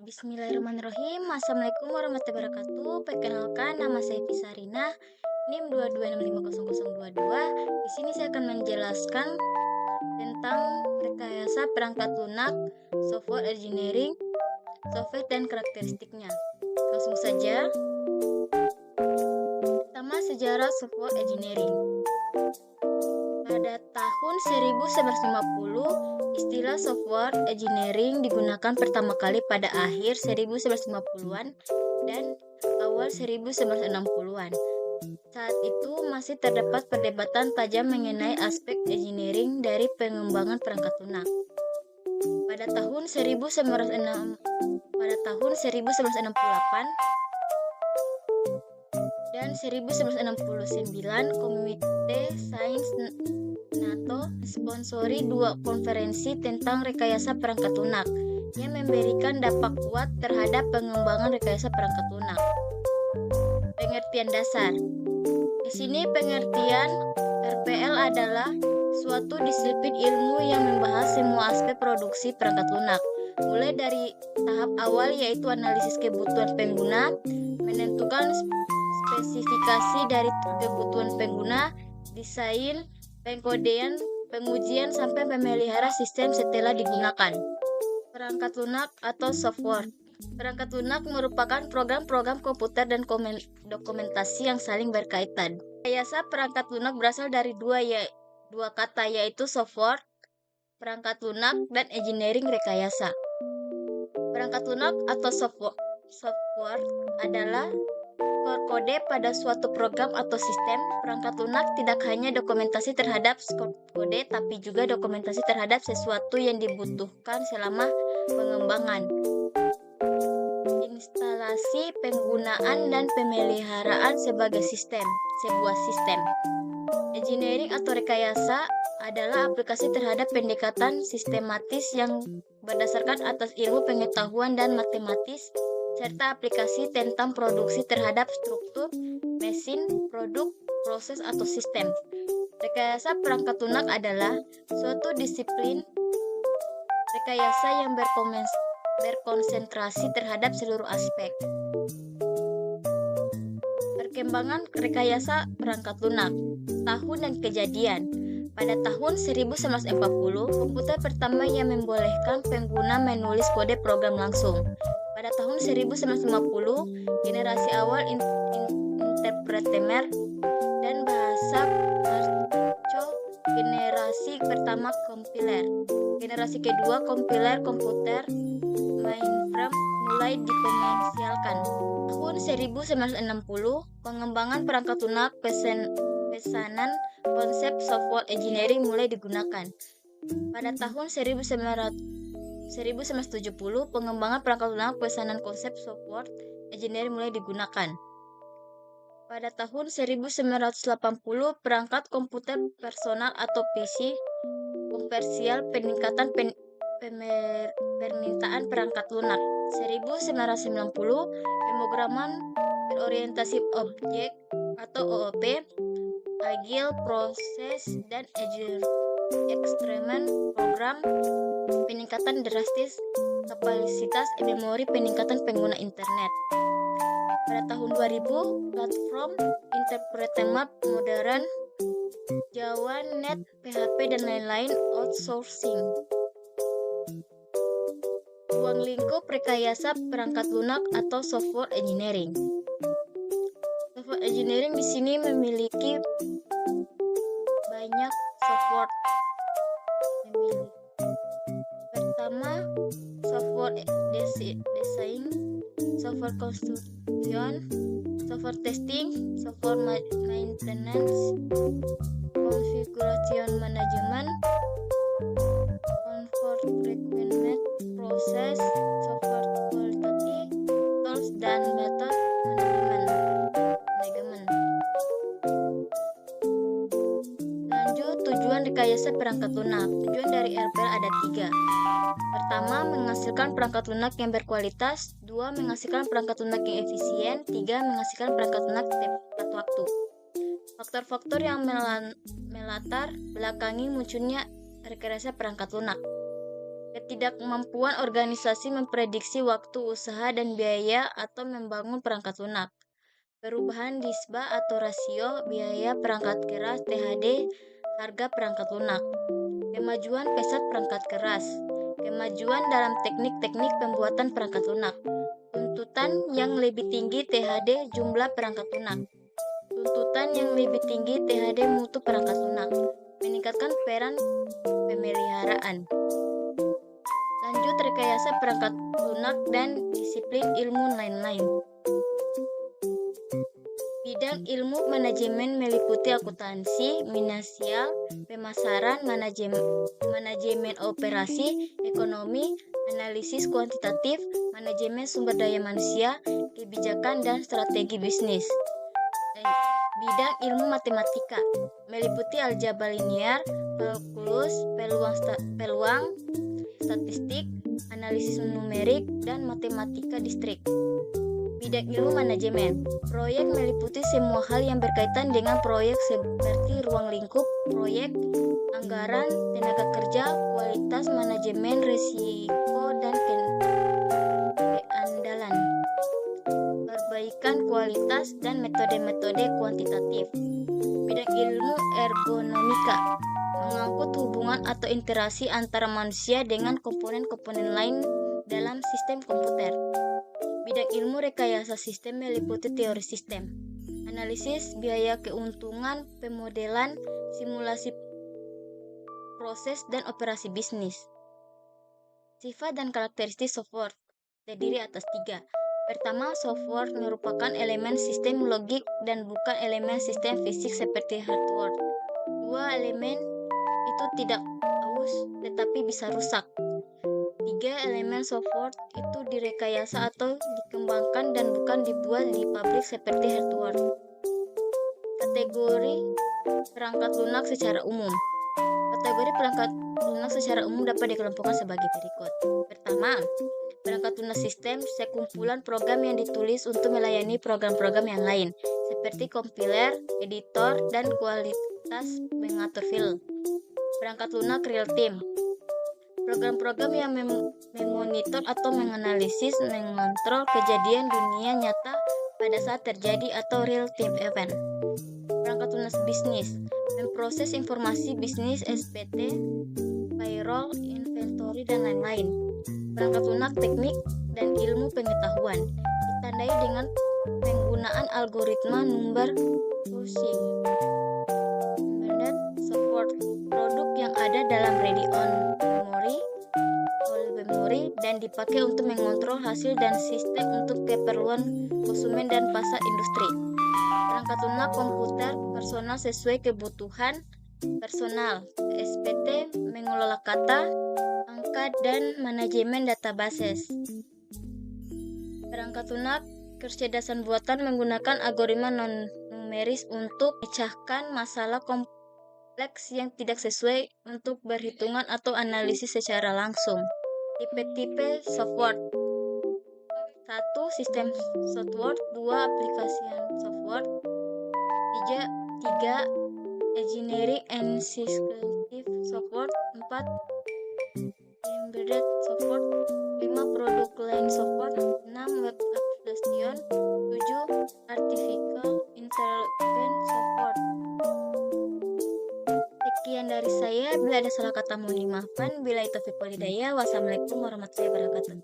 Bismillahirrahmanirrahim. Assalamualaikum warahmatullahi wabarakatuh. Perkenalkan, nama saya Fisarina, NIM 226500022. Di sini saya akan menjelaskan tentang rekayasa perangkat lunak, software engineering, software dan karakteristiknya. Langsung saja. Pertama, sejarah software engineering. Pada tahun 1950, istilah software engineering digunakan pertama kali pada akhir 1950-an dan awal 1960-an. Saat itu masih terdapat perdebatan tajam mengenai aspek engineering dari pengembangan perangkat lunak. Pada tahun 1968 dan 1969, Komite Sains NATO sponsori dua konferensi tentang rekayasa perangkat lunak yang memberikan dampak kuat terhadap pengembangan rekayasa perangkat lunak. Pengertian dasar. Di sini pengertian RPL adalah suatu disiplin ilmu yang membahas semua aspek produksi perangkat lunak, mulai dari tahap awal yaitu analisis kebutuhan pengguna, menentukan spesifikasi dari kebutuhan pengguna, desain, pengkodean, pengujian, sampai memelihara sistem setelah digunakan. Perangkat lunak atau software. Perangkat lunak merupakan program-program komputer dan dokumentasi yang saling berkaitan. Rekayasa perangkat lunak berasal dari dua kata, yaitu software, perangkat lunak, dan engineering rekayasa. Perangkat lunak atau software adalah kode pada suatu program atau sistem. Perangkat lunak tidak hanya dokumentasi terhadap skop kode, tapi juga dokumentasi terhadap sesuatu yang dibutuhkan selama pengembangan, instalasi, penggunaan, dan pemeliharaan sebagai sebuah sistem. Engineering atau rekayasa adalah aplikasi terhadap pendekatan sistematis yang berdasarkan atas ilmu pengetahuan dan matematis, serta aplikasi tentang produksi terhadap struktur, mesin, produk, proses, atau sistem. Rekayasa perangkat lunak adalah suatu disiplin rekayasa yang berkonsentrasi terhadap seluruh aspek. Perkembangan rekayasa perangkat lunak, tahun dan kejadian. Pada tahun 1940, komputer pertama yang membolehkan pengguna menulis kode program langsung. Pada tahun 1950, generasi awal interpreter dan bahasa Marco, generasi pertama kompiler. Generasi kedua kompiler komputer mainframe mulai dikomersialkan. Tahun 1960, pengembangan perangkat lunak pesanan konsep software engineering mulai digunakan. Pada tahun 1970, pengembangan perangkat lunak pesanan konsep software engineering mulai digunakan. Pada tahun 1980, perangkat komputer personal atau PC komersial, peningkatan permintaan perangkat lunak. 1990, pemrograman berorientasi objek atau OOP, Agile Process dan Experiment Program, peningkatan drastis kapasitas memori, peningkatan pengguna internet. Pada tahun 2000, platform entertainment modern, Java, Net, PHP, dan lain-lain outsourcing. Ruang lingkup rekayasa perangkat lunak atau software engineering. Software engineering di sini memiliki banyak software. Pertama, software design, software construction, software testing, software maintenance, configuration management, comfort requirement, process, software quality, tools, dan method management. Lanjut, tujuan rekayasa perangkat lunak. Tujuan dari RPL ada 3. Pertama, menghasilkan perangkat lunak yang berkualitas. 2, menghasilkan perangkat lunak yang efisien. 3, menghasilkan perangkat lunak tepat waktu. Faktor-faktor yang melatar belakangi munculnya rekayasa perangkat lunak. Ketidakmampuan organisasi memprediksi waktu, usaha, dan biaya atau membangun perangkat lunak. Perubahan nisbah atau rasio biaya perangkat keras THD harga perangkat lunak. Kemajuan pesat perangkat keras. Kemajuan dalam teknik-teknik pembuatan perangkat lunak. Tuntutan yang lebih tinggi THD jumlah perangkat lunak. Tuntutan yang lebih tinggi THD mutu perangkat lunak. Meningkatkan peran pemeliharaan. Lanjut rekayasa perangkat lunak dan disiplin ilmu lain-lain. Bidang ilmu manajemen meliputi akuntansi, finansial, pemasaran, manajemen operasi, ekonomi, analisis kuantitatif, manajemen sumber daya manusia, kebijakan, dan strategi bisnis. Bidang ilmu matematika meliputi aljabar linear, kalkulus, peluang, statistik, analisis numerik, dan matematika distrik. Bidang ilmu manajemen, proyek meliputi semua hal yang berkaitan dengan proyek seperti ruang lingkup, proyek, anggaran, tenaga kerja, kualitas, manajemen risiko, dan keandalan, perbaikan kualitas, dan metode-metode kuantitatif. Bidang ilmu ergonomika, mengangkut hubungan atau interaksi antara manusia dengan komponen-komponen lain dalam sistem komputer. Bidang ilmu rekayasa sistem meliputi teori sistem, analisis biaya keuntungan, pemodelan, simulasi proses, dan operasi bisnis. Sifat dan karakteristik software terdiri atas 3. Pertama, software merupakan elemen sistem logik dan bukan elemen sistem fisik seperti hardware. 2. Elemen itu tidak aus tetapi bisa rusak. 3. Elemen software itu direkayasa atau dikembangkan dan bukan dibuat di pabrik seperti hardware. Kategori perangkat lunak secara umum. Kategori perangkat lunak secara umum dapat dikelompokkan sebagai berikut. Pertama, perangkat lunak sistem sekumpulan program yang ditulis untuk melayani program-program yang lain, seperti kompiler, editor, dan kualitas mengatur file. Perangkat lunak real time. Program-program yang memonitor atau menganalisis, mengontrol kejadian dunia nyata pada saat terjadi atau real-time event. Perangkat lunak bisnis, memproses informasi bisnis SPT, payroll, inventory, dan lain-lain. Perangkat lunak teknik dan ilmu pengetahuan, ditandai dengan penggunaan algoritma number crunching. Embedded software, produk yang ada dalam ready-on memory dan dipakai untuk mengontrol hasil dan sistem untuk keperluan konsumen dan pasar industri. Perangkat lunak komputer personal sesuai kebutuhan personal, SPT, mengelola kata, angka, dan manajemen databases. Perangkat lunak kecerdasan buatan menggunakan algoritma non-numeris untuk memecahkan masalah kompleks yang tidak sesuai untuk perhitungan atau analisis secara langsung. Tipe-tipe software. 1. Sistem software. 2. Application software. 3. Engineering and Security software. 4. Embedded software. 5. Product line software. 6. Web application. 7. Artificial intelligence software. Sekian dari saya, bila ada salah kata mohon dimaafkan. Bila itu taufiq wal hidayah. Wassalamualaikum warahmatullahi wabarakatuh.